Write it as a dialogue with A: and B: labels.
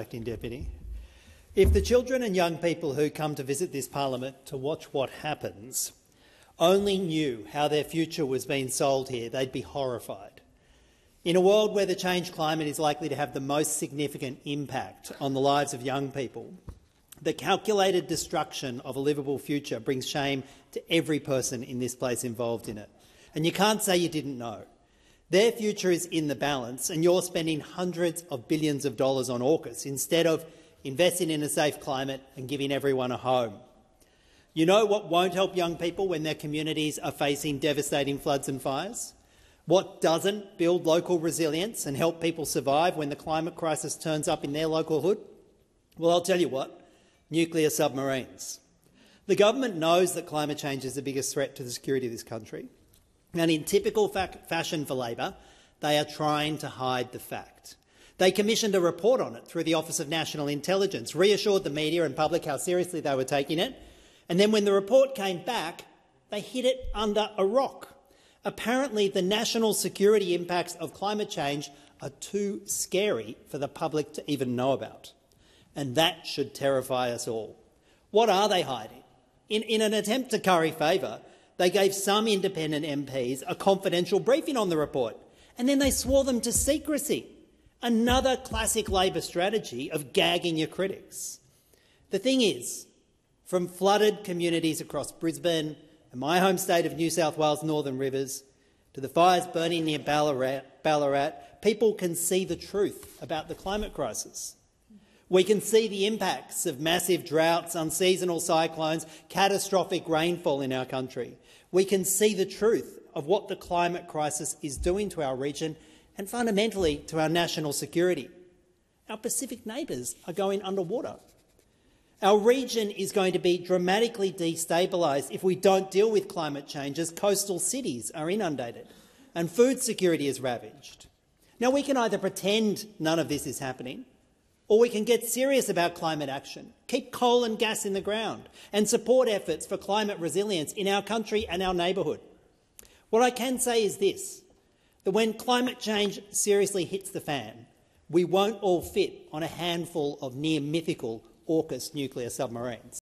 A: Acting Deputy. If the children and young people who come to visit this parliament to watch what happens only knew how their future was being sold here, they'd be horrified. In a world where the changed climate is likely to have the most significant impact on the lives of young people, the calculated destruction of a livable future brings shame to every person in this place involved in it. And you can't say you didn't know. Their future is in the balance, and you're spending hundreds of billions of dollars on AUKUS instead of investing in a safe climate and giving everyone a home. You know what won't help young people when their communities are facing devastating floods and fires? What doesn't build local resilience and help people survive when the climate crisis turns up in their local hood? Well, I'll tell you what, nuclear submarines. The government knows that climate change is the biggest threat to the security of this country. And in typical fashion for Labor, they are trying to hide the fact. They commissioned a report on it through the Office of National Intelligence, reassured the media and public how seriously they were taking it, and then when the report came back, they hid it under a rock. Apparently, the national security impacts of climate change are too scary for the public to even know about. And that should terrify us all. What are they hiding? In an attempt to curry favour, they gave some independent MPs a confidential briefing on the report, and then they swore them to secrecy. Another classic Labor strategy of gagging your critics. The thing is, from flooded communities across Brisbane and my home state of New South Wales Northern Rivers to the fires burning near Ballarat, people can see the truth about the climate crisis. We can see the impacts of massive droughts, unseasonal cyclones, catastrophic rainfall in our country. We can see the truth of what the climate crisis is doing to our region and fundamentally to our national security. Our Pacific neighbours are going underwater. Our region is going to be dramatically destabilised if we don't deal with climate change, as coastal cities are inundated and food security is ravaged. Now, we can either pretend none of this is happening, or we can get serious about climate action, keep coal and gas in the ground and support efforts for climate resilience in our country and our neighbourhood. What I can say is this, that when climate change seriously hits the fan, we won't all fit on a handful of near-mythical AUKUS nuclear submarines.